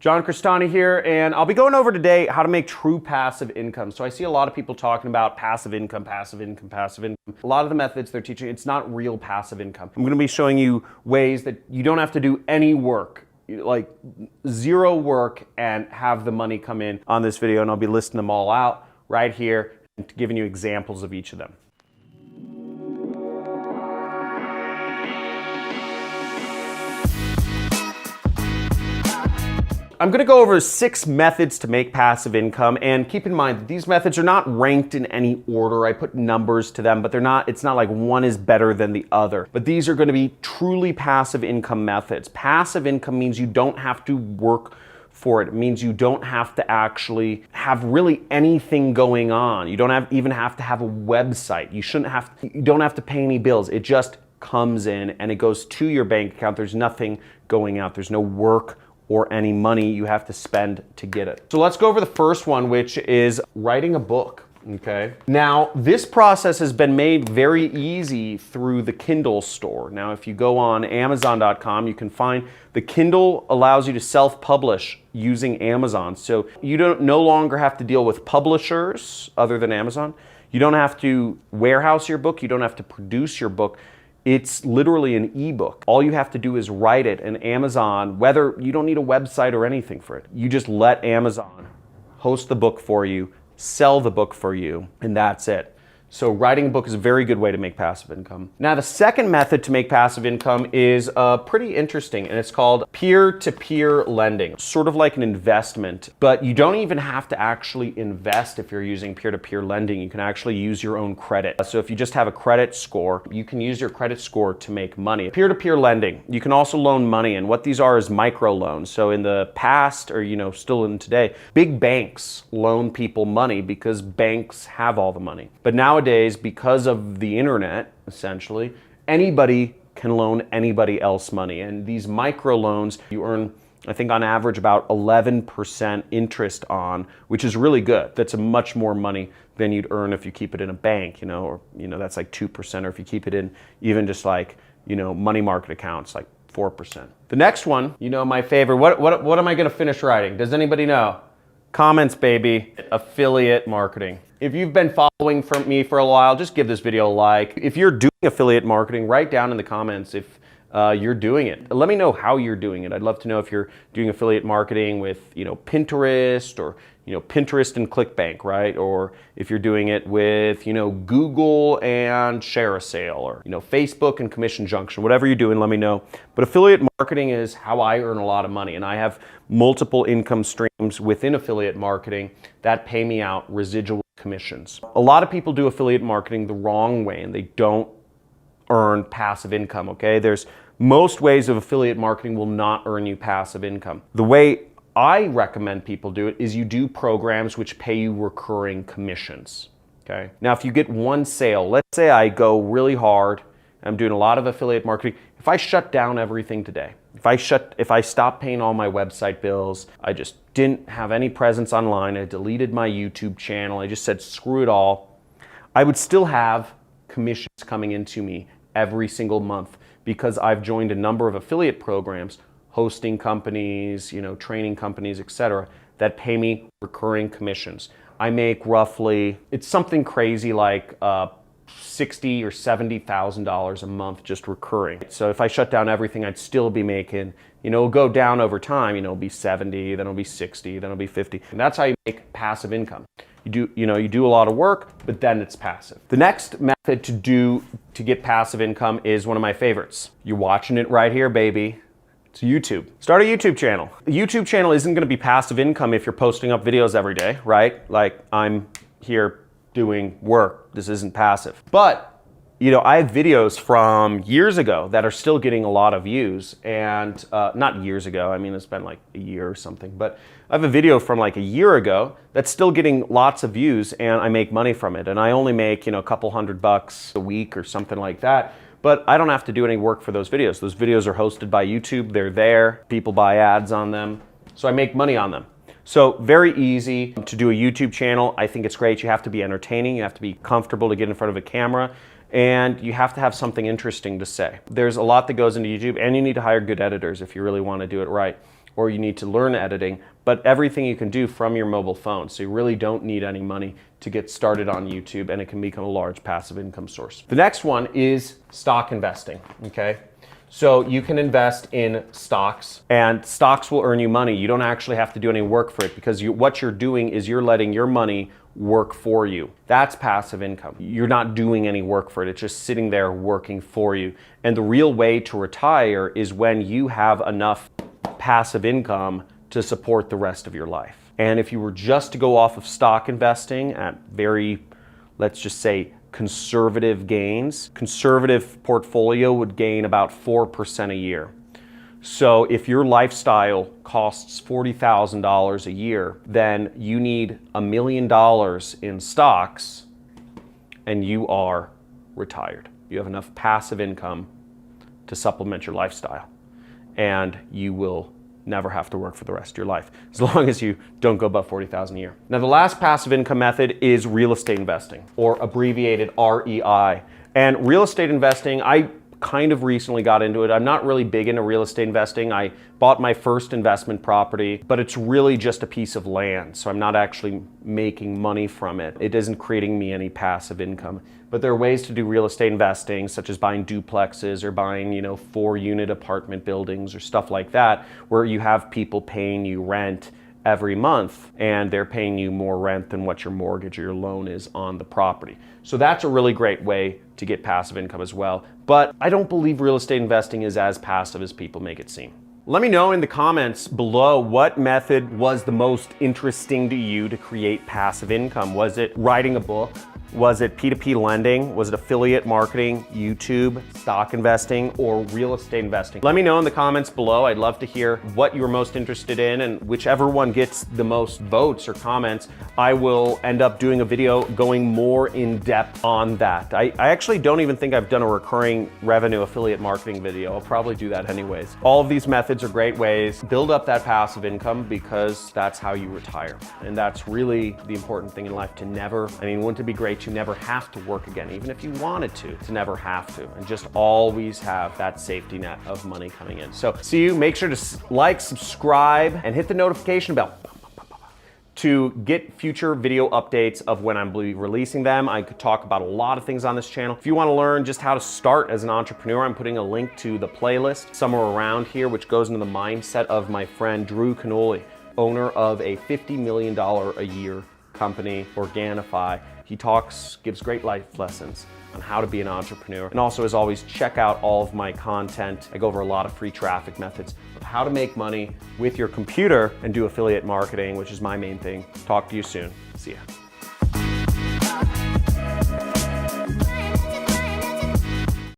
John Crestani here, and I'll be going over today how to make true passive income. So I see a lot of people talking about passive income, passive income, passive income. A lot of the methods they're teaching, it's not real passive income. I'm gonna be showing you ways that you don't have to do any work, like zero work, and have the money come in on this video, and I'll be listing them all out right here and giving you examples of each of them. I'm going to go over 6 methods to make passive income, and keep in mind that these methods are not ranked in any order. I put numbers to them, but it's not like one is better than the other. But these are going to be truly passive income methods. Passive income means you don't have to work for it. It means you don't have to actually have really anything going on. You don't even have to have a website. You don't have to pay any bills. It just comes in and it goes to your bank account. There's nothing going out. There's no work or any money you have to spend to get it. So let's go over the first one, which is writing a book, okay? Now, this process has been made very easy through the Kindle store. Now, if you go on Amazon.com, you can find the Kindle allows you to self-publish using Amazon. So you no longer have to deal with publishers other than Amazon. You don't have to warehouse your book. You don't have to produce your book. It's literally an ebook. All you have to do is write it, and Amazon, whether you don't need a website or anything for it, you just let Amazon host the book for you, sell the book for you, and that's it. So writing a book is a very good way to make passive income. Now, the second method to make passive income is pretty interesting, and it's called peer-to-peer lending. Sort of like an investment, but you don't even have to actually invest if you're using peer-to-peer lending. You can actually use your own credit. So if you just have a credit score, you can use your credit score to make money. Peer-to-peer lending, you can also loan money, and what these are is microloans. So in the past, or still in today, big banks loan people money because banks have all the money. But nowadays, because of the internet, essentially, anybody can loan anybody else money. And these microloans, you earn, I think on average, about 11% interest on, which is really good. That's much more money than you'd earn if you keep it in a bank, or that's like 2%, or if you keep it in even just like, money market accounts, like 4%. The next one, my favorite, what am I gonna finish writing? Does anybody know? Comments, baby. Affiliate marketing. If you've been following me for a while, just give this video a like. If you're doing affiliate marketing, write down in the comments if you're doing it. Let me know how you're doing it. I'd love to know if you're doing affiliate marketing with, Pinterest, or, Pinterest and ClickBank, right? Or if you're doing it with, Google and ShareASale, or, Facebook and Commission Junction. Whatever you're doing, let me know. But affiliate marketing is how I earn a lot of money, and I have multiple income streams within affiliate marketing that pay me out residual commissions. A lot of people do affiliate marketing the wrong way, and they don't earn passive income, okay? Most ways of affiliate marketing will not earn you passive income. The way I recommend people do it is you do programs which pay you recurring commissions, okay? Now, if you get one sale, let's say I go really hard, I'm doing a lot of affiliate marketing. If I shut down everything today, if I stop paying all my website bills, I just didn't have any presence online, I deleted my YouTube channel, I just said screw it all, I would still have commissions coming into me every single month because I've joined a number of affiliate programs, hosting companies, training companies, etc., that pay me recurring commissions. I make roughly, it's something crazy like $60,000 or $70,000 a month just recurring. So if I shut down everything, I'd still be making, it'll go down over time, it'll be 70, then it'll be 60, then it'll be 50. And that's how you make passive income. You do a lot of work, but then it's passive. The next method to get passive income is one of my favorites. You're watching it right here, baby. It's YouTube. Start a YouTube channel. A YouTube channel isn't gonna be passive income if you're posting up videos every day, right? Like I'm here doing work. This isn't passive. But I have videos from years ago that are still getting a lot of views, and not years ago, I mean, it's been like a year or something, but I have a video from like a year ago that's still getting lots of views, and I make money from it. And I only make, a couple $100 a week or something like that, but I don't have to do any work for those videos. Those videos are hosted by YouTube, they're there, people buy ads on them, so I make money on them. So very easy to do a YouTube channel. I think it's great. You have to be entertaining, you have to be comfortable to get in front of a camera, and you have to have something interesting to say. There's a lot that goes into YouTube, and you need to hire good editors if you really want to do it right. or you need to learn editing, but everything you can do from your mobile phone. So you really don't need any money to get started on YouTube, and it can become a large passive income source. The next one is stock investing, okay? So you can invest in stocks, and stocks will earn you money. You don't actually have to do any work for it, because what you're doing is you're letting your money work for you. That's passive income. You're not doing any work for it. It's just sitting there working for you. And the real way to retire is when you have enough passive income to support the rest of your life. And if you were just to go off of stock investing at very, let's just say, conservative gains, conservative portfolio would gain about 4% a year. So if your lifestyle costs $40,000 a year, then you need $1 million in stocks and you are retired. You have enough passive income to supplement your lifestyle, and you will never have to work for the rest of your life, as long as you don't go above $40,000 a year. Now, the last passive income method is real estate investing, or abbreviated REI. And real estate investing, I kind of recently got into it. I'm not really big into real estate investing. I bought my first investment property, but it's really just a piece of land. So I'm not actually making money from it. It isn't creating me any passive income. But there are ways to do real estate investing, such as buying duplexes or buying, 4-unit apartment buildings or stuff like that, where you have people paying you rent every month, and they're paying you more rent than what your mortgage or your loan is on the property. So that's a really great way to get passive income as well. But I don't believe real estate investing is as passive as people make it seem. Let me know in the comments below what method was the most interesting to you to create passive income. Was it writing a book? Was it P2P lending? Was it affiliate marketing, YouTube, stock investing, or real estate investing? Let me know in the comments below. I'd love to hear what you're most interested in, and whichever one gets the most votes or comments, I will end up doing a video going more in depth on that. I actually don't even think I've done a recurring revenue affiliate marketing video. I'll probably do that anyways. All of these methods are great ways. Build up that passive income, because that's how you retire. And that's really the important thing in life, to never, wouldn't it be great to never have to work again, even if you wanted to never have to, and just always have that safety net of money coming in. So see you, make sure to like, subscribe, and hit the notification bell to get future video updates of when I'm releasing them. I could talk about a lot of things on this channel. If you want to learn just how to start as an entrepreneur, I'm putting a link to the playlist somewhere around here, which goes into the mindset of my friend Drew Canoli, owner of a $50 million a year company, Organifi. He gives great life lessons on how to be an entrepreneur. And also, as always, check out all of my content. I go over a lot of free traffic methods of how to make money with your computer and do affiliate marketing, which is my main thing. Talk to you soon. See ya.